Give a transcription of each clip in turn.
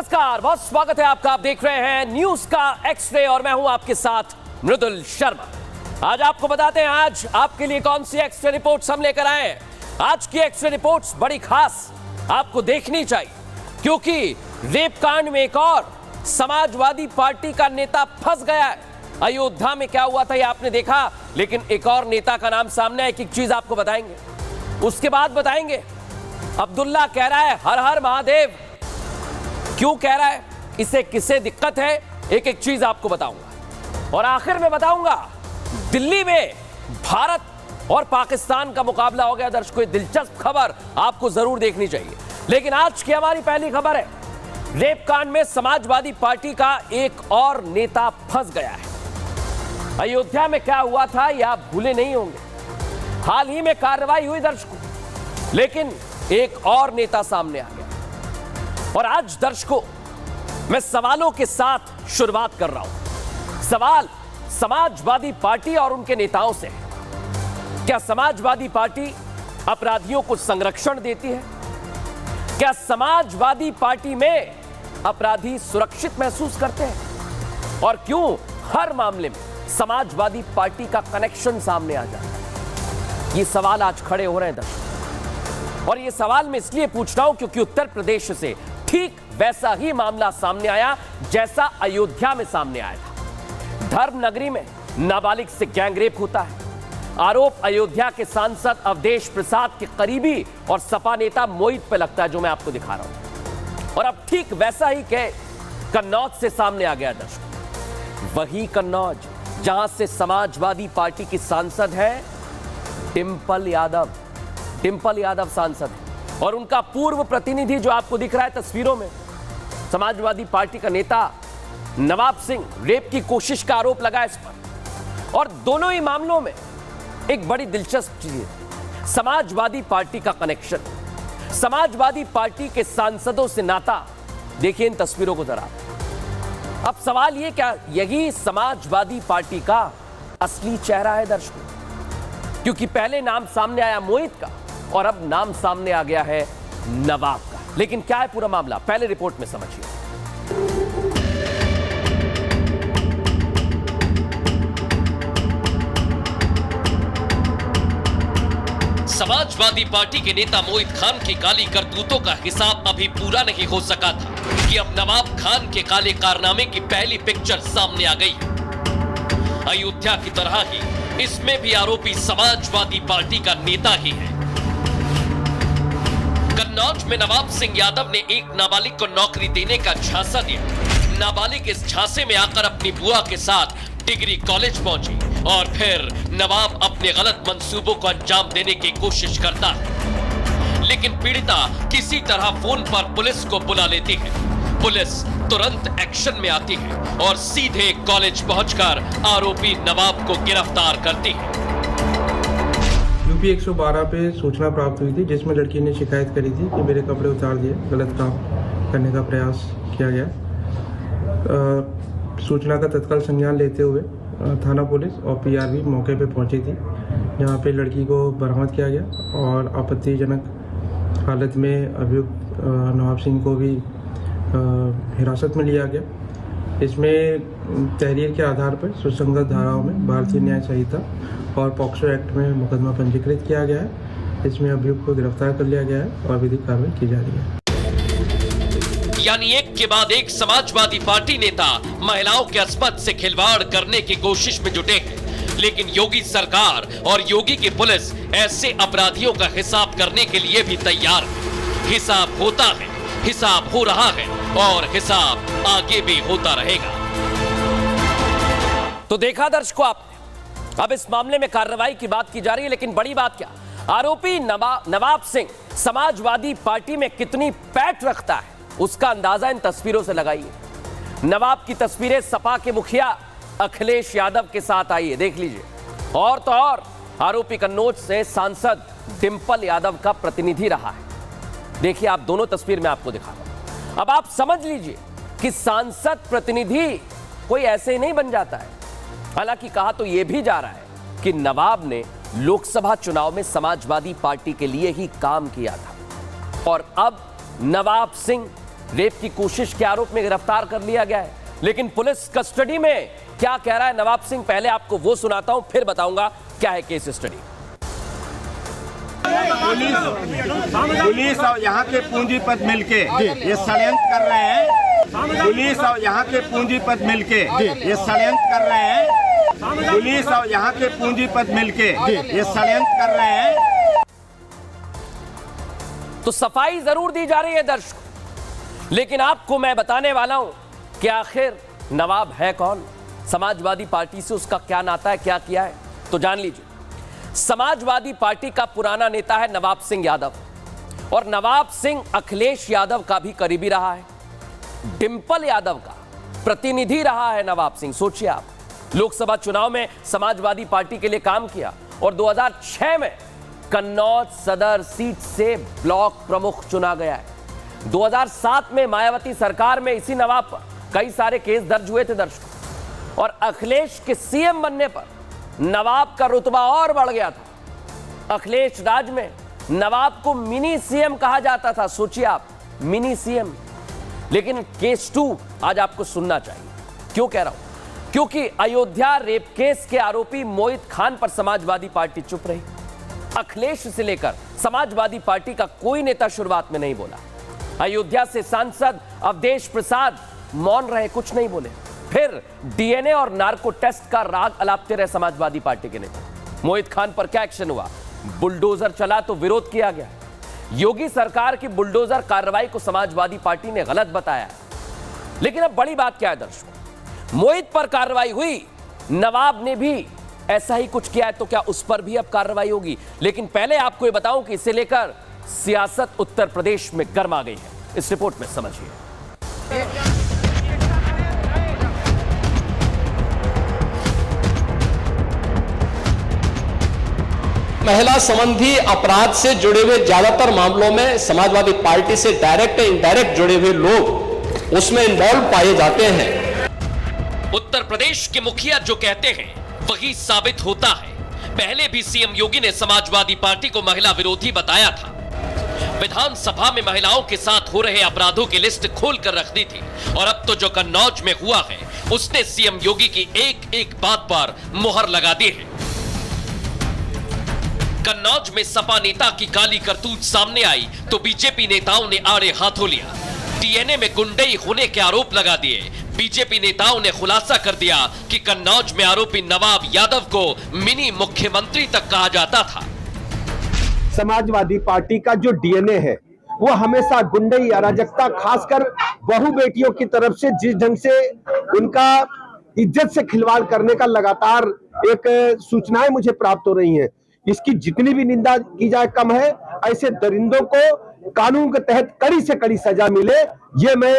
नमस्कार, बहुत स्वागत है आपका। आप देख रहे हैं न्यूज का एक्स-रे और मैं हूं आपके साथ मृदुल शर्मा। आज आपको बताते हैं आज आपके लिए कौन सी एक्स-रे रिपोर्ट्स हम लेकर आए हैं। आज की एक्स-रे रिपोर्ट्स बड़ी खास आपको देखनी चाहिए, क्योंकि रेप कांड में एक और समाजवादी पार्टी का नेता फंस गया है। अयोध्या में क्या हुआ था ये आपने देखा, लेकिन एक और नेता का नाम सामने है। एक चीज आपको बताएंगे, उसके बाद बताएंगे अब्दुल्ला कह रहा है हर हर महादेव। क्यों कह रहा है, इसे किसे दिक्कत है, एक एक चीज आपको बताऊंगा। और आखिर में बताऊंगा दिल्ली में भारत और पाकिस्तान का मुकाबला हो गया। दर्शकों, दिलचस्प खबर आपको जरूर देखनी चाहिए। लेकिन आज की हमारी पहली खबर है, रेप कांड में समाजवादी पार्टी का एक और नेता फंस गया है। अयोध्या में क्या हुआ था यह आप भूले नहीं होंगे। हाल ही में कार्रवाई हुई दर्शकों, लेकिन एक और नेता सामने आ गया। और आज दर्शकों, मैं सवालों के साथ शुरुआत कर रहा हूं। सवाल समाजवादी पार्टी और उनके नेताओं से है। क्या समाजवादी पार्टी अपराधियों को संरक्षण देती है? क्या समाजवादी पार्टी में अपराधी सुरक्षित महसूस करते हैं? और क्यों हर मामले में समाजवादी पार्टी का कनेक्शन सामने आ जाता है? ये सवाल आज खड़े हो रहे हैं दर्शकों, और ये सवाल मैं इसलिए पूछ रहा हूं क्योंकि उत्तर प्रदेश से ठीक वैसा ही मामला सामने आया जैसा अयोध्या में सामने आया था। धर्म नगरी में नाबालिग से गैंगरेप होता है। आरोप अयोध्या के सांसद अवधेश प्रसाद के करीबी और सपा नेता मोहित पे लगता है, जो मैं आपको दिखा रहा हूं। और अब ठीक वैसा ही कन्नौज से सामने आ गया दर्शक। वही कन्नौज जहां से समाजवादी पार्टी की सांसद है डिंपल यादव। डिंपल यादव सांसद है, और उनका पूर्व प्रतिनिधि जो आपको दिख रहा है तस्वीरों में, समाजवादी पार्टी का नेता नवाब सिंह, रेप की कोशिश का आरोप लगा इस पर। और दोनों ही मामलों में एक बड़ी दिलचस्प चीज है, समाजवादी पार्टी का कनेक्शन, समाजवादी पार्टी के सांसदों से नाता। देखिए इन तस्वीरों को जरा। अब सवाल ये, क्या यही समाजवादी पार्टी का असली चेहरा है दर्शकों? क्योंकि पहले नाम सामने आया मोहित का और अब नाम सामने आ गया है नवाब का। लेकिन क्या है पूरा मामला, पहले रिपोर्ट में समझिए। समाजवादी पार्टी के नेता मोहित खान की काली करतूतों का हिसाब अभी पूरा नहीं हो सका था कि अब नवाब खान के काले कारनामे की पहली पिक्चर सामने आ गई। अयोध्या की तरह ही इसमें भी आरोपी समाजवादी पार्टी का नेता ही है। कन्नौज में नवाब सिंह यादव ने एक नाबालिग को नौकरी देने का झांसा दिया। नाबालिग इस झांसे में आकर अपनी बुआ के साथ डिग्री कॉलेज पहुंची और फिर नवाब अपने गलत मंसूबों को अंजाम देने की कोशिश करता है। लेकिन पीड़िता किसी तरह फोन पर पुलिस को बुला लेती है। पुलिस तुरंत एक्शन में आती है और सीधे कॉलेज पहुंचकर आरोपी नवाब को गिरफ्तार करती है। यूपी 112 पे सूचना प्राप्त हुई थी, जिसमें लड़की ने शिकायत करी थी कि मेरे कपड़े उतार दिए, गलत काम करने का प्रयास किया गया। सूचना का तत्काल संज्ञान लेते हुए थाना पुलिस और पीआरबी मौके पे पहुंची थी, जहां पे लड़की को बरामद किया गया और आपत्तिजनक हालत में अभियुक्त नवाब सिंह को भी हिरासत में लिया गया। इसमें तहरीर के आधार पर सुसंगत धाराओं में भारतीय न्याय संहिता और पॉक्सो एक्ट में मुकदमा पंजीकृत किया गया है। इसमें अभियुक्त को गिरफ्तार कर लिया गया है और विधिक कार्रवाई की जा रही है। यानी एक के बाद एक समाजवादी पार्टी नेता महिलाओं के अस्मत से खिलवाड़ करने की कोशिश में जुटे हैं। लेकिन योगी सरकार और योगी की पुलिस ऐसे अपराधियों का हिसाब करने के लिए भी तैयार है। हिसाब होता है, हिसाब हो रहा है और हिसाब आगे भी होता रहेगा। तो देखा दर्शकों आपने, अब इस मामले में कार्रवाई की बात की जा रही है, लेकिन बड़ी बात क्या, आरोपी नवाब सिंह समाजवादी पार्टी में कितनी पैठ रखता है उसका अंदाजा इन तस्वीरों से लगाइए। नवाब की तस्वीरें सपा के मुखिया अखिलेश यादव के साथ आई है, देख लीजिए। और तो और आरोपी कन्नौज से सांसद डिंपल यादव का प्रतिनिधि रहा है। देखिए, आप दोनों तस्वीर में आपको दिखा रहा हूं। अब आप समझ लीजिए कि सांसद प्रतिनिधि कोई ऐसे ही नहीं बन जाता है। हालांकि कहा तो यह भी जा रहा है कि नवाब ने लोकसभा चुनाव में समाजवादी पार्टी के लिए ही काम किया था और अब नवाब सिंह रेप की कोशिश के आरोप में गिरफ्तार कर लिया गया है, लेकिन पुलिस कस्टडी में क्या कह रहा है नवाब सिंह, पहले आपको वो सुनाता हूं, फिर बताऊंगा क्या है केस स्टडी। पुलिस और यहाँ के पूंजीपति मिलके ये षड्यंत्र कर रहे हैं। पुलिस और यहाँ के पूंजीपति मिलके ये षड्यंत्र कर रहे हैं। पुलिस और यहाँ के पूंजीपति मिलके ये षड्यंत्र कर रहे हैं। तो सफाई जरूर दी जा रही है दर्शकों, लेकिन आपको मैं बताने वाला हूं कि आखिर नवाब है कौन, समाजवादी पार्टी से उसका क्या नाता है, क्या किया है, तो जान लीजिए। समाजवादी पार्टी का पुराना नेता है नवाब सिंह यादव, और नवाब सिंह अखिलेश यादव का भी करीबी रहा है, डिंपल यादव का प्रतिनिधि रहा है नवाब सिंह। सोचिए आप, लोकसभा चुनाव में समाजवादी पार्टी के लिए काम किया और 2006 में कन्नौज सदर सीट से ब्लॉक प्रमुख चुना गया है। 2007 में मायावती सरकार में इसी नवाब पर कई सारे केस दर्ज हुए थे दर्शकों, और अखिलेश के सीएम बनने पर नवाब का रुतबा और बढ़ गया था। अखिलेश राज में नवाब को मिनी सीएम कहा जाता था, सोचिए आप, मिनी सीएम। लेकिन केस 2 आज आपको सुनना चाहिए। क्यों कह रहा हूं? क्योंकि अयोध्या रेप केस के आरोपी मोहित खान पर समाजवादी पार्टी चुप रही। अखिलेश से लेकर समाजवादी पार्टी का कोई नेता शुरुआत में नहीं बोला। अयोध्या से सांसद अवधेश प्रसाद मौन रहे, कुछ नहीं बोले। फिर डीएनए और नार्को टेस्ट का राग अलापते रहे समाजवादी पार्टी के नेता। मोहित खान पर क्या एक्शन हुआ? बुलडोजर चला तो विरोध किया गया। योगी सरकार की बुलडोजर कार्रवाई को समाजवादी पार्टी ने गलत बताया। लेकिन अब बड़ी बात क्या है दर्शकों, मोहित पर कार्रवाई हुई, नवाब ने भी ऐसा ही कुछ किया है, तो क्या उस पर भी अब कार्रवाई होगी? लेकिन पहले आपको यह बताऊं कि इसे लेकर सियासत उत्तर प्रदेश में गर्मा गई है। इस रिपोर्ट में समझिए। महिला संबंधी अपराध से जुड़े हुए ज्यादातर मामलों में समाजवादी पार्टी से डायरेक्ट या इनडायरेक्ट जुड़े हुए लोग उसमें इन्वॉल्व पाए जाते हैं। उत्तर प्रदेश के मुखिया जो कहते हैं वही साबित होता है। पहले भी सीएम योगी ने समाजवादी पार्टी को महिला विरोधी बताया था। विधानसभा में महिलाओं के साथ हो रहे अपराधों की लिस्ट खोल कर रख दी थी, और अब तो जो कन्नौज में हुआ है उसने सीएम योगी की एक एक बात पर मुहर लगा दी है। कन्नौज में सपा नेता की काली करतूत सामने आई तो बीजेपी नेताओं ने आड़े हाथों लिया। डीएनए में गुंडई होने के आरोप लगा दिए। बीजेपी नेताओं ने खुलासा कर दिया कि कन्नौज में आरोपी नवाब यादव को मिनी मुख्यमंत्री तक कहा जाता था। समाजवादी पार्टी का जो डीएनए है वो हमेशा गुंडई अराजकता, खासकर बहू बेटियों की तरफ से जिस ढंग से उनका इज्जत से खिलवाड़ करने का लगातार एक सूचनाएं मुझे प्राप्त हो रही हैं, इसकी जितनी भी निंदा की जाए कम है। ऐसे दरिंदों को कानून के तहत कड़ी से कड़ी सजा मिले, ये मैं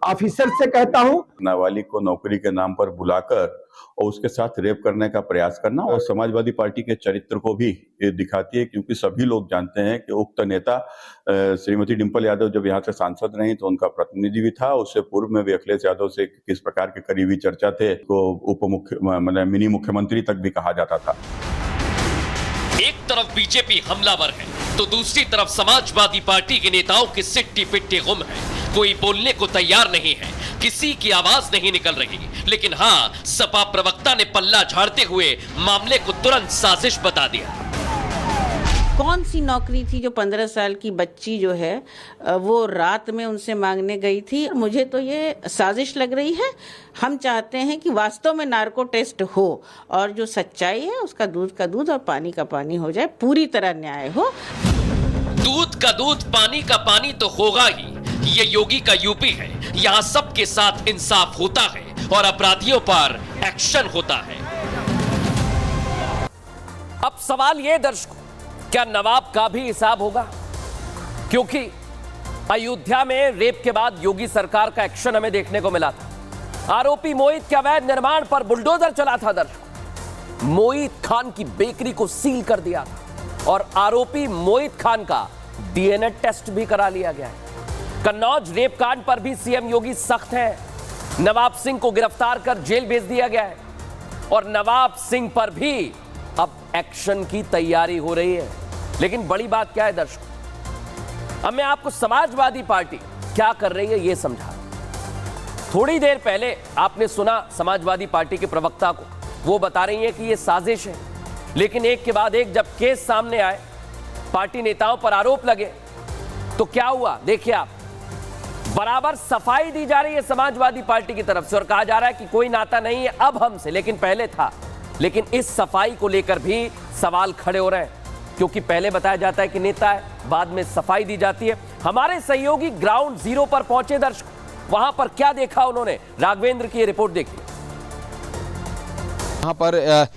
ऑफिसर से कहता हूं। नाबालिग को नौकरी के नाम पर बुलाकर और उसके साथ रेप करने का प्रयास करना और समाजवादी पार्टी के चरित्र को भी ये दिखाती है, क्योंकि सभी लोग जानते हैं कि उक्त नेता श्रीमती डिंपल यादव जब यहाँ से सांसद रही तो उनका प्रतिनिधि भी था। उससे पूर्व में भी अखिलेश यादव से किस प्रकार के करीबी चर्चा थे, तो मिनी मुख्यमंत्री तक भी कहा जाता था। एक तरफ बीजेपी हमलावर है तो दूसरी तरफ समाजवादी पार्टी के नेताओं की सिट्टी पिट्टी गुम है। कोई बोलने को तैयार नहीं है, किसी की आवाज नहीं निकल रही। लेकिन हाँ, सपा प्रवक्ता ने पल्ला झाड़ते हुए मामले को तुरंत साजिश बता दिया। कौन सी नौकरी थी जो 15 साल की बच्ची जो है वो रात में उनसे मांगने गई थी? मुझे तो ये साजिश लग रही है। हम चाहते हैं कि वास्तव में नार्को टेस्ट हो और जो सच्चाई है उसका दूध का दूध और पानी का पानी हो जाए, पूरी तरह न्याय हो। दूध का दूध पानी का पानी तो होगा ही। ये योगी का यूपी है, यहाँ सबके साथ इंसाफ होता है और अपराधियों पर एक्शन होता है। अब सवाल ये दर्शकों, क्या नवाब का भी हिसाब होगा? क्योंकि अयोध्या में रेप के बाद योगी सरकार का एक्शन हमें देखने को मिला था। आरोपी मोहित के अवैध निर्माण पर बुलडोजर चला था दर्शकों। मोहित खान की बेकरी को सील कर दिया था और आरोपी मोहित खान का डीएनए टेस्ट भी करा लिया गया है। कन्नौज रेप कांड पर भी सीएम योगी सख्त हैं। नवाब सिंह को गिरफ्तार कर जेल भेज दिया गया है और नवाब सिंह पर भी अब एक्शन की तैयारी हो रही है। लेकिन बड़ी बात क्या है दर्शकों, अब मैं आपको समाजवादी पार्टी क्या कर रही है ये समझा। थोड़ी देर पहले आपने सुना समाजवादी पार्टी के प्रवक्ता को, वो बता रही है कि ये साजिश है, लेकिन एक के बाद एक जब केस सामने आए, पार्टी नेताओं पर आरोप लगे, तो क्या हुआ देखिए आप। बराबर सफाई दी जा रही है समाजवादी पार्टी की तरफ से और कहा जा रहा है कि कोई नाता नहीं है अब हमसे, लेकिन पहले था। लेकिन इस सफाई को लेकर भी सवाल खड़े हो रहे हैं, क्योंकि पहले बताया जाता है कि नेता है, बाद में सफाई दी जाती है। हमारे सहयोगी ग्राउंड जीरो पर पहुंचे दर्शक, वहां पर क्या देखा उन्होंने, राघवेंद्र की ये रिपोर्ट देखिए। यहाँ पर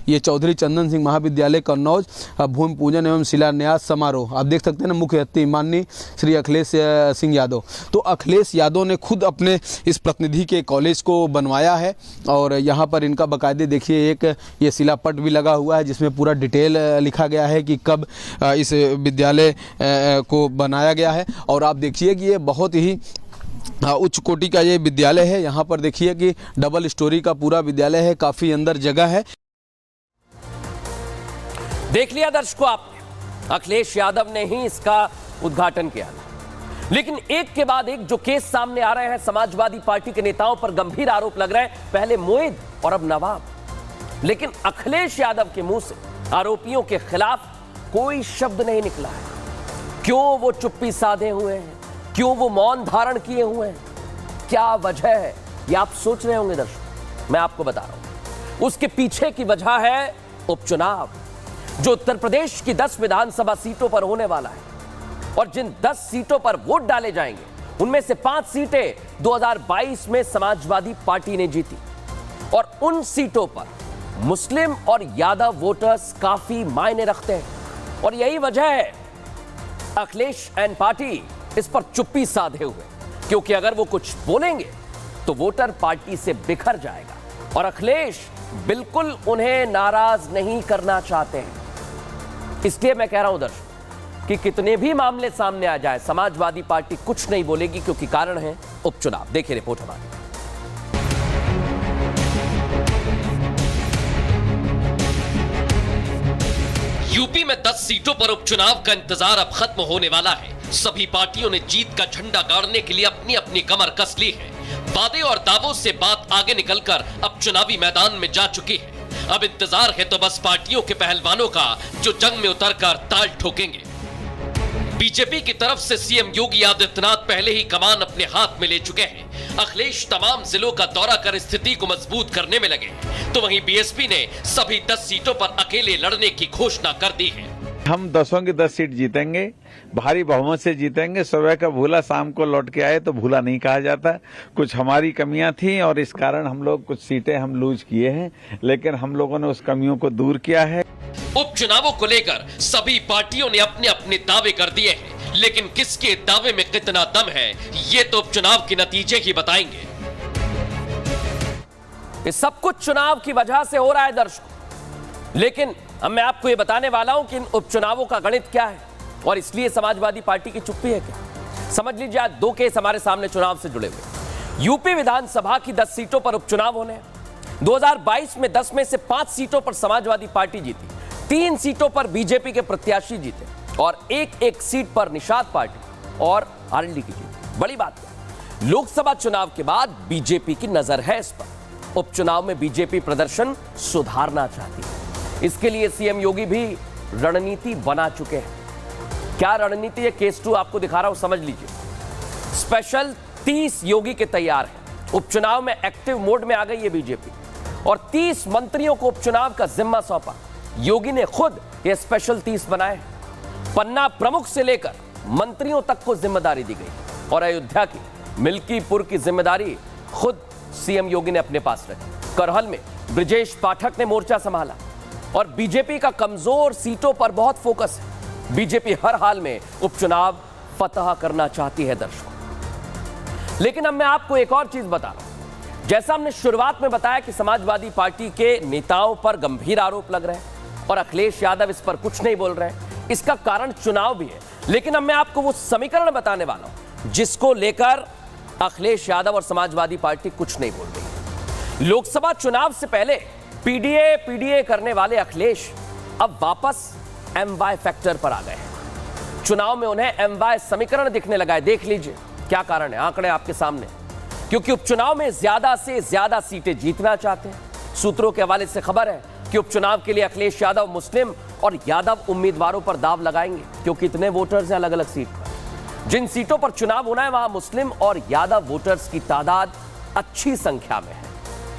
ये चौधरी चंदन सिंह महाविद्यालय कन्नौज भूमि पूजन एवं शिलान्यास समारोह आप देख सकते हैं ना, मुख्य अतिथि माननीय श्री अखिलेश सिंह यादव। तो अखिलेश यादव ने खुद अपने इस प्रतिनिधि के कॉलेज को बनवाया है और यहाँ पर इनका बाकायदे देखिए एक ये शिलापट भी लगा हुआ है जिसमें पूरा डिटेल लिखा गया है कि कब इस विद्यालय को बनाया गया है। और आप देखिए कि ये बहुत ही उच्च कोटि का ये विद्यालय है। यहाँ पर देखिए कि डबल स्टोरी का पूरा विद्यालय है, काफी अंदर जगह है। देख लिया दर्शकों आपने, अखिलेश यादव ने ही इसका उद्घाटन किया। लेकिन एक के बाद एक जो केस सामने आ रहे हैं, समाजवादी पार्टी के नेताओं पर गंभीर आरोप लग रहे हैं, पहले मोइद और अब नवाब। लेकिन अखिलेश यादव के मुंह से आरोपियों के खिलाफ कोई शब्द नहीं निकला है। क्यों वो चुप्पी साधे हुए हैं, क्यों वो मौन धारण किए हुए हैं, क्या वजह है, ये आप सोच रहे होंगे दर्शक। मैं आपको बता रहा हूं, उसके पीछे की वजह है उपचुनाव, जो उत्तर प्रदेश की 10 विधानसभा सीटों पर होने वाला है। और जिन 10 सीटों पर वोट डाले जाएंगे, उनमें से 5 सीटें 2022 में समाजवादी पार्टी ने जीती। और उन सीटों पर मुस्लिम और यादव वोटर्स काफी मायने रखते हैं। और यही वजह है अखिलेश एंड पार्टी इस पर चुप्पी साधे हुए, क्योंकि अगर वो कुछ बोलेंगे तो वोटर पार्टी से बिखर जाएगा। और अखिलेश बिल्कुल उन्हें नाराज नहीं करना चाहते हैं। इसलिए मैं कह रहा हूं दर्शक कि कितने भी मामले सामने आ जाए, समाजवादी पार्टी कुछ नहीं बोलेगी, क्योंकि कारण है उपचुनाव। देखिए रिपोर्ट हमारी। यूपी में 10 सीटों पर उपचुनाव का इंतजार अब खत्म होने वाला है। सभी पार्टियों ने जीत का झंडा गाड़ने के लिए अपनी अपनी कमर कस ली है। वादे और दावों से बात आगे निकलकर अब चुनावी मैदान में जा चुकी है। अब इंतजार है तो बस पार्टियों के पहलवानों का, जो जंग में उतरकर ताल ठोकेंगे। बीजेपी की तरफ से सीएम योगी आदित्यनाथ पहले ही कमान अपने हाथ में ले चुके हैं। अखिलेश तमाम जिलों का दौरा कर स्थिति को मजबूत करने में लगे, तो वहीं बीएसपी ने सभी 10 सीटों पर अकेले लड़ने की घोषणा कर दी है। हम 10 की 10 सीट जीतेंगे, भारी बहुमत से जीतेंगे। सुबह का भूला शाम को लौट के आए तो भूला नहीं कहा जाता। कुछ हमारी कमियां थी और इस कारण हम लोग कुछ सीटें हम लूज किए हैं, लेकिन हम लोगों ने उस कमियों को दूर किया है। उपचुनावों को लेकर सभी पार्टियों ने अपने अपने दावे कर दिए हैं, लेकिन किसके दावे में कितना दम है, ये तो उपचुनाव के नतीजे ही बताएंगे। ये सब कुछ चुनाव की वजह से हो रहा है दर्शकों, लेकिन अब मैं आपको ये बताने वाला हूं कि इन उपचुनावों का गणित क्या है और इसलिए समाजवादी पार्टी की चुप्पी है क्या। समझ लीजिए, आज 2 केस हमारे सामने चुनाव से जुड़े हुए। यूपी विधानसभा की 10 सीटों पर उपचुनाव होने हैं। 2022 में 10 में से 5 सीटों पर समाजवादी पार्टी जीती, 3 सीटों पर बीजेपी के प्रत्याशी जीते और एक सीट पर निषाद पार्टी और आरएलडी की जीती। बड़ी बात है, लोकसभा चुनाव के बाद बीजेपी की नजर है इस पर। उपचुनाव में बीजेपी प्रदर्शन सुधारना चाहती है, इसके लिए सीएम योगी भी रणनीति बना चुके हैं। क्या रणनीति है, केस 2 आपको दिखा रहा हूं, समझ लीजिए। स्पेशल 30 योगी के तैयार है। उपचुनाव में एक्टिव मोड में आ गई है बीजेपी और 30 मंत्रियों को उपचुनाव का जिम्मा सौंपा। योगी ने खुद ये स्पेशल 30 बनाए। पन्ना प्रमुख से लेकर मंत्रियों तक को जिम्मेदारी दी गई और अयोध्या की, मिल्कीपुर की जिम्मेदारी खुद सीएम योगी ने अपने पास रखी। करहल में ब्रिजेश पाठक ने मोर्चा संभाला और बीजेपी का कमजोर सीटों पर बहुत फोकस है। बीजेपी हर हाल में उपचुनाव फतह करना चाहती है दर्शकों। लेकिन अब मैं आपको एक और चीज बता रहा हूं। जैसा हमने शुरुआत में बताया कि समाजवादी पार्टी के नेताओं पर गंभीर आरोप लग रहे हैं और अखिलेश यादव इस पर कुछ नहीं बोल रहे हैं, इसका कारण चुनाव भी है। लेकिन अब मैं आपको वो समीकरण बताने वाला हूं जिसको लेकर अखिलेश यादव और समाजवादी पार्टी कुछ नहीं बोल रही। लोकसभा चुनाव से पहले पीडीए करने वाले अखिलेश अब वापस एमवाई फैक्टर पर आ गए हैं। चुनाव में उन्हें एमवाई समीकरण दिखने लगा है। देख लीजिए, क्या कारण है? आंकड़े आपके सामने। क्योंकि उपचुनाव में ज्यादा से ज्यादा सीटें जीतना चाहते हैं। सूत्रों के हवाले से खबर है कि उपचुनाव के लिए अखिलेश यादव मुस्लिम और यादव उम्मीदवारों पर दाव लगाएंगे, क्योंकि इतने वोटर्स हैं अलग अलग सीट पर। जिन सीटों पर चुनाव होना है वहां मुस्लिम और यादव वोटर्स की तादाद अच्छी संख्या में है,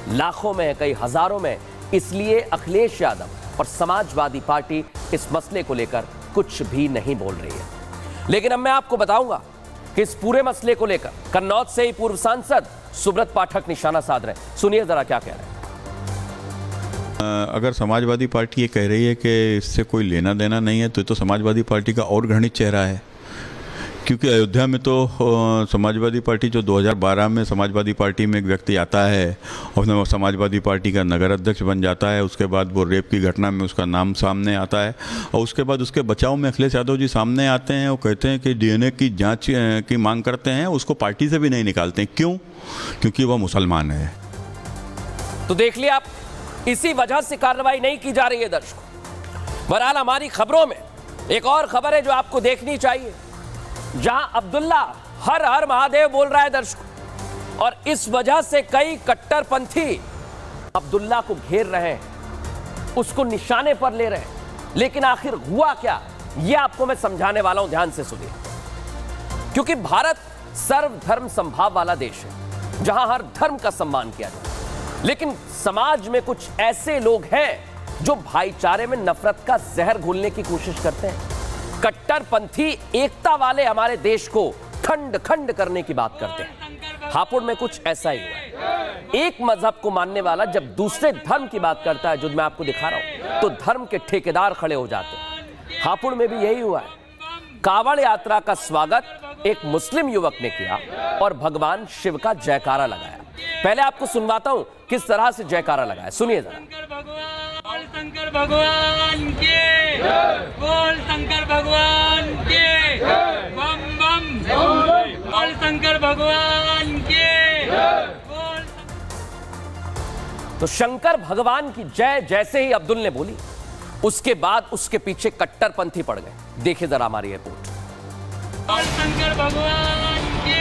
लाखों में है, कई हजारों में। इसलिए अखिलेश यादव और समाजवादी पार्टी इस मसले को लेकर कुछ भी नहीं बोल रही है। लेकिन अब मैं आपको बताऊंगा कि इस पूरे मसले को लेकर कन्नौज से ही पूर्व सांसद सुब्रत पाठक निशाना साध रहे हैं। सुनिए जरा क्या कह रहे हैं। अगर समाजवादी पार्टी ये कह रही है कि इससे कोई लेना देना नहीं है तो समाजवादी पार्टी का और घृणित चेहरा है। क्योंकि अयोध्या में तो समाजवादी पार्टी जो 2012 में समाजवादी पार्टी में एक व्यक्ति आता है और समाजवादी पार्टी का नगर अध्यक्ष बन जाता है, उसके बाद वो रेप की घटना में उसका नाम सामने आता है और उसके बाद उसके बचाव में अखिलेश यादव जी सामने आते हैं। वो कहते हैं कि डीएनए की जांच की मांग करते हैं, उसको पार्टी से भी नहीं निकालते हैं। क्यों? क्योंकि वह मुसलमान है। तो देख लिया आप, इसी वजह से कार्रवाई नहीं की जा रही है दर्शकों। बहरहाल हमारी खबरों में एक और खबर है जो आपको देखनी चाहिए, जहां अब्दुल्ला हर हर महादेव बोल रहा है दर्शकों, और इस वजह से कई कट्टरपंथी अब्दुल्ला को घेर रहे हैं, उसको निशाने पर ले रहे हैं। लेकिन आखिर हुआ क्या, यह आपको मैं समझाने वाला हूं, ध्यान से सुनिए। क्योंकि भारत सर्वधर्म संभाव वाला देश है, जहां हर धर्म का सम्मान किया जाए। लेकिन समाज में कुछ ऐसे लोग हैं जो भाईचारे में नफरत का जहर घोलने की कोशिश करते हैं। कट्टरपंथी एकता वाले हमारे देश को खंड खंड करने की बात करते हैं। हापुड़ में कुछ ऐसा ही हुआ है। एक मजहब को मानने वाला जब दूसरे धर्म की बात करता है, जो मैं आपको दिखा रहा हूं, तो धर्म के ठेकेदार खड़े हो जाते हैं। हापुड़ में भी यही हुआ है। कावड़ यात्रा का स्वागत एक मुस्लिम युवक ने किया और भगवान शिव का जयकारा लगाया। पहले आपको सुनवाता हूं किस तरह से जयकारा लगाया, सुनिए जरा। शंकर भगवान के बोल, शंकर भगवान के बम बम बोल, शंकर भगवान के बोल। तो शंकर भगवान की जय जैसे ही अब्दुल ने बोली, उसके बाद उसके पीछे कट्टरपंथी पड़ गए। देखिए जरा हमारी रिपोर्ट। बोल शंकर भगवान के।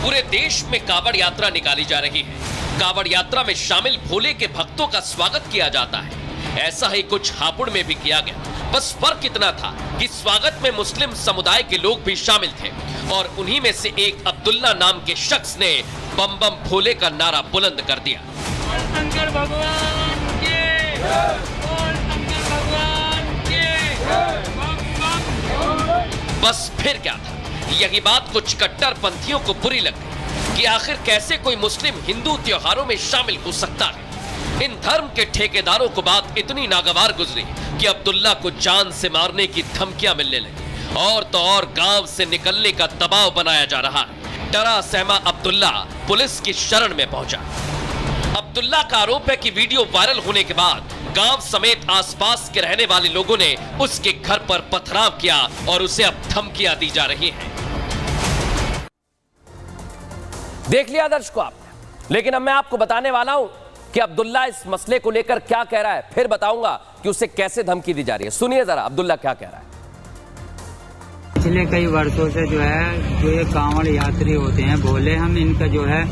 पूरे देश में कावड़ यात्रा निकाली जा रही है। कावड़ यात्रा में शामिल भोले के भक्तों का स्वागत किया जाता है। ऐसा ही कुछ हापुड़ में भी किया गया। बस फर्क इतना था कि स्वागत में मुस्लिम समुदाय के लोग भी शामिल थे और उन्हीं में से एक अब्दुल्ला नाम के शख्स ने बम बम भोले का नारा बुलंद कर दिया। शंकर भगवान के बोल, शंकर भगवान के बम बम। बस फिर क्या था, यही बात कुछ कट्टरपंथियों को बुरी लग गई कि आखिर कैसे कोई मुस्लिम हिंदू त्योहारों में शामिल हो सकता है। इन धर्म के ठेकेदारों को बात इतनी नागवार गुजरी कि अब्दुल्ला को जान से मारने की धमकियां मिलने लगी और तो और गांव से निकलने का दबाव बनाया जा रहा है। डरा सहमा अब्दुल्ला पुलिस की शरण में पहुंचा। अब्दुल्ला का आरोप है कि वीडियो वायरल होने के बाद गांव समेत आसपास के रहने वाले लोगों ने उसके घर पर पथराव किया और उसे अब धमकियां दी जा रही हैं। देख लिया दर्शकों आपने, लेकिन अब मैं आपको बताने वाला हूं कि अब्दुल्ला इस मसले को लेकर क्या कह रहा है। फिर बताऊंगा कि उसे कैसे धमकी दी जा रही है। सुनिए जरा अब्दुल्ला क्या कह रहा है। पिछले कई वर्षों से जो है, जो ये कांवड़ यात्री होते हैं भोले, हम इनका जो है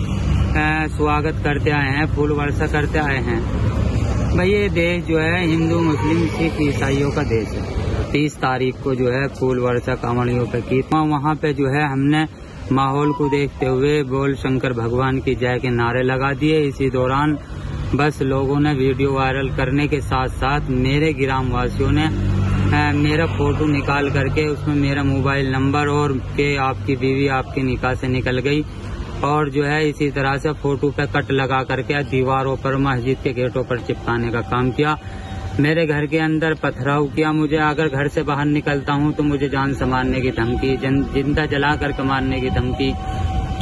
स्वागत करते आए हैं, फूल वर्षा करते आए हैं। भाई ये देश जो है हिंदू मुस्लिम सिख ईसाइयों का देश है। 30 तारीख को जो है फूल वर्षा कांवड़ियों पे की, वहाँ पे जो है हमने माहौल को देखते हुए बोल शंकर भगवान की जय के नारे लगा दिए। इसी दौरान बस लोगों ने वीडियो वायरल करने के साथ साथ मेरे ग्राम वासियों ने मेरा फोटो निकाल करके उसमें मेरा मोबाइल नंबर और के आपकी बीवी आपकी निकाह से निकल गई, और जो है इसी तरह से फोटो पे कट लगा करके दीवारों पर मस्जिद के गेटों पर चिपकाने का काम किया। मेरे घर के अंदर पथराव किया। मुझे अगर घर से बाहर निकलता हूं तो मुझे जान से मारने की धमकी, जिंदा जला करके मारने की धमकी।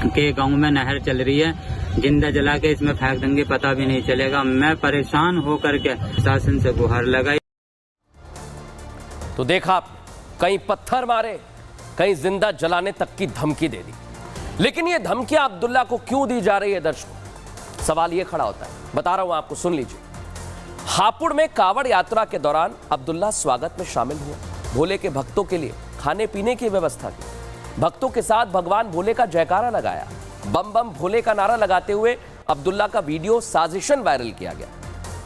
के गांव में नहर चल रही है, जिंदा जला के इसमें फेंक देंगे, पता भी नहीं चलेगा। मैं परेशान होकर के शासन से गुहार लगाई। तो देखा, कहीं पत्थर मारे, कहीं जिंदा जलाने तक की धमकी दे दी। लेकिन ये धमकियां अब्दुल्ला को क्यों दी जा रही है दर्शकों? सवाल ये खड़ा होता है, बता रहा हूं आपको, सुन लीजिए। हापुड़ में कावड़ यात्रा के दौरान अब्दुल्ला स्वागत में शामिल हुआ। भोले के भक्तों के लिए खाने पीने की व्यवस्था की। भक्तों के साथ भगवान भोले का जयकारा लगाया। बम बम भोले का नारा लगाते हुए अब्दुल्ला का वीडियो साजिशन वायरल किया गया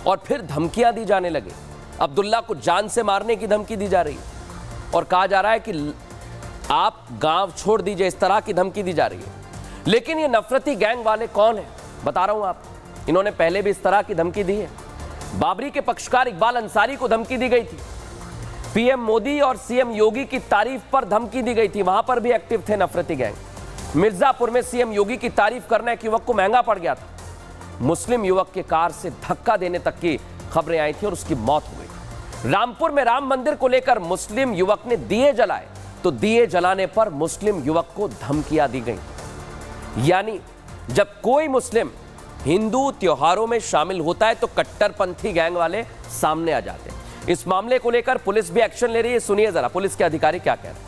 और फिर धमकियां दी जाने लगी। अब्दुल्ला को जान से मारने की धमकी दी जा रही है और कहा जा रहा है कि आप गांव छोड़ दीजिए, इस तरह की धमकी दी जा रही है। लेकिन ये नफरती गैंग वाले कौन है, बता रहा हूं आपको। इन्होंने पहले भी इस तरह की धमकी दी है। बाबरी के पक्षकार इकबाल अंसारी को धमकी दी गई थी। पीएम मोदी और सीएम योगी की तारीफ पर धमकी दी गई थी, वहां पर भी एक्टिव थे नफरती गैंग। मिर्जापुर में सीएम योगी की तारीफ करना एक युवक को महंगा पड़ गया था। मुस्लिम युवक के कार से धक्का देने तक की खबरें आई थी और उसकी मौत हो गई। रामपुर में राम मंदिर को लेकर मुस्लिम युवक ने दिए जलाए तो दिए जलाने पर मुस्लिम युवक को धमकियां दी गई। यानी जब कोई मुस्लिम हिंदू त्योहारों में शामिल होता है तो कट्टरपंथी गैंग वाले सामने आ जाते हैं। इस मामले को लेकर पुलिस भी एक्शन ले रही है। सुनिए जरा पुलिस के अधिकारी क्या कह रहे हैं।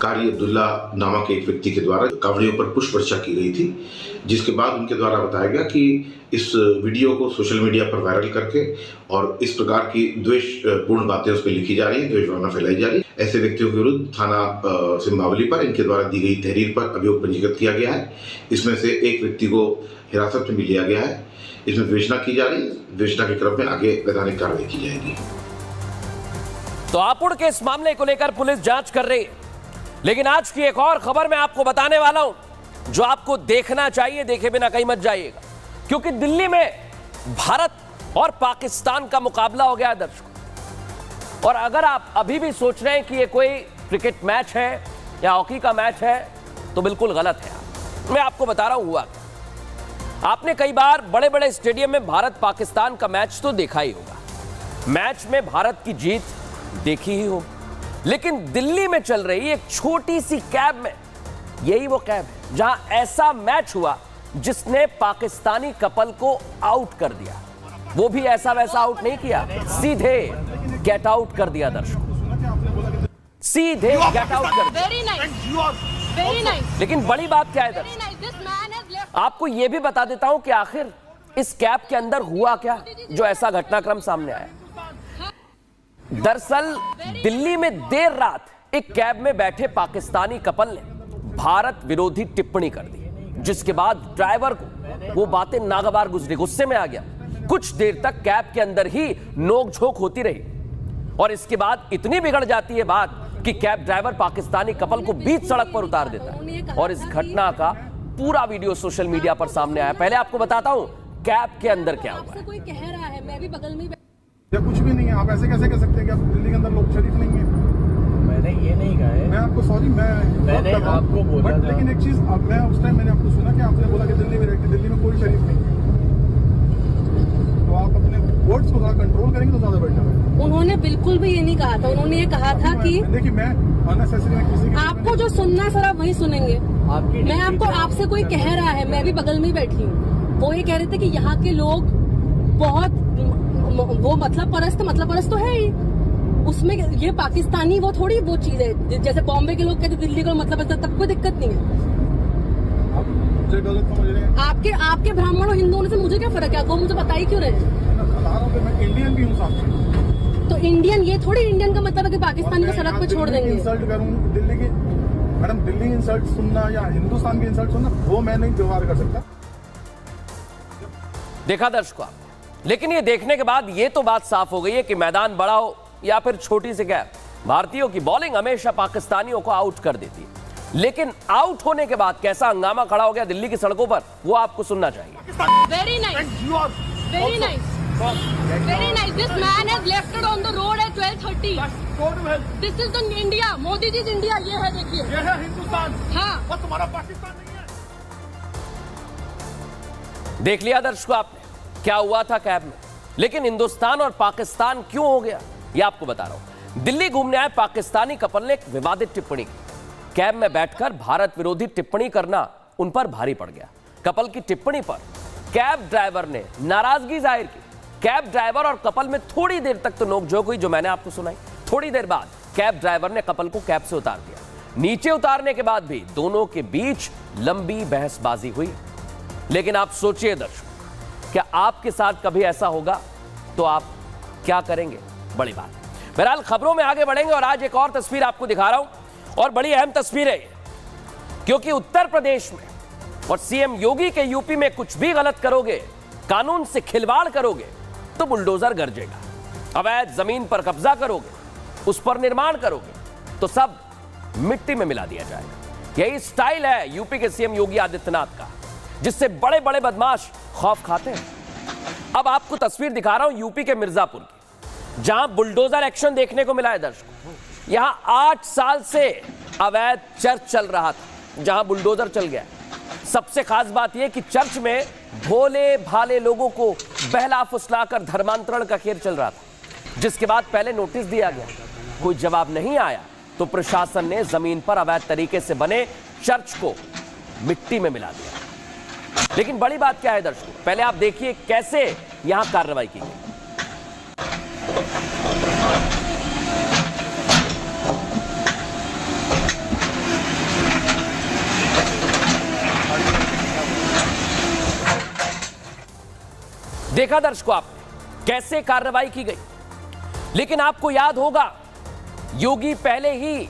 कारी अब्दुल्ला नामक एक व्यक्ति के द्वारा कांवड़ियों पर पुष्प वर्षा की गई थी, जिसके बाद उनके द्वारा बताया गया कि इस वीडियो को सोशल मीडिया पर वायरल करके और इस प्रकार की द्वेषपूर्ण बातें उस पर लिखी जा रही है, द्वेष भावना फैलाई जा रही है। ऐसे व्यक्तियों के विरुद्ध थाना सिंबावली पर इनके द्वारा दी गई तहरीर पर अभियोग पंजीकृत किया गया है। इसमें से एक व्यक्ति को हिरासत में भी लिया गया है। इसमें विवेचना की जा रही है। विवेचना के क्रम में आगे वैधानिक कार्रवाई की जाएगी। तो हापुड़ के इस मामले को लेकर पुलिस जांच कर रही है। लेकिन आज की एक और खबर मैं आपको बताने वाला हूं जो आपको देखना चाहिए, देखे बिना कहीं मत जाइएगा, क्योंकि दिल्ली में भारत और पाकिस्तान का मुकाबला हो गया दर्शकों। और अगर आप अभी भी सोच रहे हैं कि ये कोई क्रिकेट मैच है या हॉकी का मैच है तो बिल्कुल गलत है। मैं आपको बता रहा हूं हुआ। आपने कई बार बड़े बड़े स्टेडियम में भारत पाकिस्तान का मैच तो देखा ही होगा, मैच में भारत की जीत देखी ही होगी। लेकिन दिल्ली में चल रही एक छोटी सी कैब में, यही वो कैब है जहां ऐसा मैच हुआ जिसने पाकिस्तानी कपल को आउट कर दिया। वो भी ऐसा वैसा आउट नहीं किया, सीधे गेट आउट कर दिया दर्शकों, सीधे गेट आउट कर दिया। लेकिन बड़ी बात क्या है दर्शकों, आपको यह भी बता देता हूं कि आखिर इस कैब के अंदर हुआ क्या जो ऐसा घटनाक्रम सामने आया। दरअसल दिल्ली में देर रात एक कैब में बैठे पाकिस्तानी कपल ने भारत विरोधी टिप्पणी कर दी, जिसके बाद ड्राइवर को वो बातें नागवार गुजरी, गुस्से में आ गया। कुछ देर तक कैब के अंदर ही नोकझोंक होती रही और इसके बाद इतनी बिगड़ जाती है बात कि कैब ड्राइवर पाकिस्तानी कपल को बीच सड़क पर उतार देता है और इस घटना का पूरा वीडियो सोशल मीडिया पर सामने आया। पहले आपको बताता हूं कैब के अंदर क्या हुआ है। कोई कह रहा है, मैं भी बगल में या कुछ भी नहीं है। आप ऐसे कैसे कह सकते हैं कि आप दिल्ली के अंदर लोग शरीफ नहीं है? मैंने ये नहीं कहा है। मैं आपको सॉरी, मैंने आपको बोला था। लेकिन एक चीज, अब मैं उस टाइम मैंने आपको सुना कि आपने बोला कि दिल्ली में रहते, दिल्ली में कोई शरीफ नहीं है। तो आप अपने वर्ड्स को थोड़ा कंट्रोल करेंगे तो ज्यादा बेटर है। उन्होंने बिल्कुल भी ये नहीं कहा था। उन्होंने ये कहा था कि देखिए, मैं अननेसेसरी किसी आपको जो सुनना है सर आप वही सुनेंगे। मैं आपको, आपसे कोई कह रहा है, मैं भी बगल में ही बैठी हूँ। वो ये कह रहे थे कि यहाँ के लोग बहुत वो मतलब परस्त तो है ही उसमें। ये पाकिस्तानी वो थोड़ी वो चीज है जैसे बॉम्बे के लोग कहते दिल्ली का मतलब है, तब कोई दिक्कत नहीं है। आपके ब्राह्मण और हिंदू होने से मुझे क्या फर्क है? वो मुझे बता ही क्यों रहे? मैं इंडियन भी हूँ। तो इंडियन, ये थोड़ी इंडियन का मतलब है कि पाकिस्तानी को सड़क पे छोड़ देंगे। इंसल्ट करूँ दिल्ली की, मैडम दिल्ली इंसल्ट सुनना या हिंदुस्तान की इंसल्ट सुनना, वो मैं नहीं व्यवहार कर सकता। देखा दर्शकों, लेकिन ये देखने के बाद ये तो बात साफ हो गई है कि मैदान बड़ा हो या फिर छोटी सी कैब, भारतीयों की बॉलिंग हमेशा पाकिस्तानियों को आउट कर देती है। लेकिन आउट होने के बाद कैसा हंगामा खड़ा हो गया दिल्ली की सड़कों पर, वो आपको सुनना चाहिए। Very nice, very nice, very nice. This man has lefted on the road at 12:30। This is the India, Modi ji India. ये है, देखिए, ये है हिंदुस्तान। हाँ, और तुम्हारा पाकिस्तान नहीं है। देख लिया दर्शकों आपने क्या हुआ था कैब में। लेकिन हिंदुस्तान और पाकिस्तान क्यों हो गया ये आपको बता रहा हूं। दिल्ली घूमने आए पाकिस्तानी कपल ने एक विवादित टिप्पणी की। कैब में बैठकर भारत विरोधी टिप्पणी करना उन पर भारी पड़ गया। कपल की टिप्पणी पर कैब ड्राइवर ने नाराजगी जाहिर की। कैब ड्राइवर और कपल में थोड़ी देर तक तो नोकझोंक हुई जो मैंने आपको सुनाई। थोड़ी देर बाद कैब ड्राइवर ने कपल को कैब से उतार दिया। नीचे उतारने के बाद भी दोनों के बीच लंबी बहसबाजी हुई। लेकिन आप सोचिए दर्शक, क्या आपके साथ कभी ऐसा होगा तो आप क्या करेंगे? बड़ी बात। बहरहाल खबरों में आगे बढ़ेंगे और आज एक और तस्वीर आपको दिखा रहा हूं। और बड़ी अहम तस्वीर है ये, क्योंकि उत्तर प्रदेश में और सीएम योगी के यूपी में कुछ भी गलत करोगे, कानून से खिलवाड़ करोगे तो बुलडोजर गरजेगा। अवैध जमीन पर कब्जा करोगे, उस पर निर्माण करोगे तो सब मिट्टी में मिला दिया जाएगा। यही स्टाइल है यूपी के सीएम योगी आदित्यनाथ का, जिससे बड़े बड़े बदमाश खौफ खाते हैं। अब आपको तस्वीर दिखा रहा हूं यूपी के मिर्जापुर की, जहां बुलडोजर एक्शन देखने को मिला है दर्शकों। यहां 8 साल से अवैध चर्च चल रहा था, जहां बुलडोजर चल गया। सबसे खास बात यह कि चर्च में भोले भाले लोगों को बहला फुसलाकर धर्मांतरण का खेल चल रहा था, जिसके बाद पहले नोटिस दिया गया, कोई जवाब नहीं आया तो प्रशासन ने जमीन पर अवैध तरीके से बने चर्च को मिट्टी में मिला दिया। लेकिन बड़ी बात क्या है दर्शकों, पहले आप देखिए कैसे यहां कार्रवाई की गई। देखा दर्शकों आपने कैसे कार्रवाई की गई। लेकिन आपको याद होगा योगी पहले ही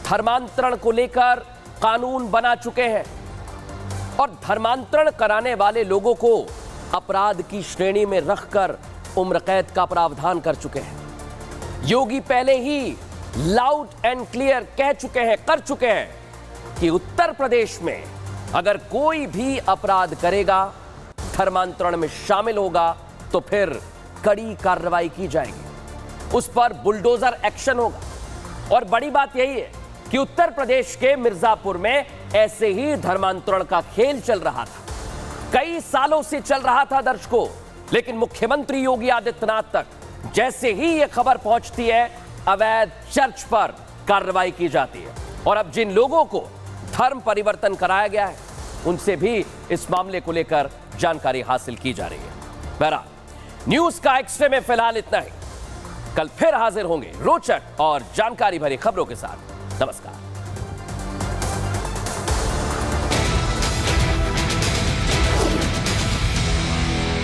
धर्मांतरण को लेकर कानून बना चुके हैं और धर्मांतरण कराने वाले लोगों को अपराध की श्रेणी में रखकर उम्र कैद का प्रावधान कर चुके हैं। योगी पहले ही लाउड एंड क्लियर कह चुके हैं, कर चुके हैं कि उत्तर प्रदेश में अगर कोई भी अपराध करेगा, धर्मांतरण में शामिल होगा तो फिर कड़ी कार्रवाई की जाएगी, उस पर बुलडोजर एक्शन होगा। और बड़ी बात यही है कि उत्तर प्रदेश के मिर्जापुर में ऐसे ही धर्मांतरण का खेल चल रहा था, कई सालों से चल रहा था दर्शकों। लेकिन मुख्यमंत्री योगी आदित्यनाथ तक जैसे ही यह खबर पहुंचती है, अवैध चर्च पर कार्रवाई की जाती है। और अब जिन लोगों को धर्म परिवर्तन कराया गया है, उनसे भी इस मामले को लेकर जानकारी हासिल की जा रही है। बहरहाल न्यूज का एक्सरे में फिलहाल इतना ही। कल फिर हाजिर होंगे रोचक और जानकारी भरी खबरों के साथ। नमस्कार।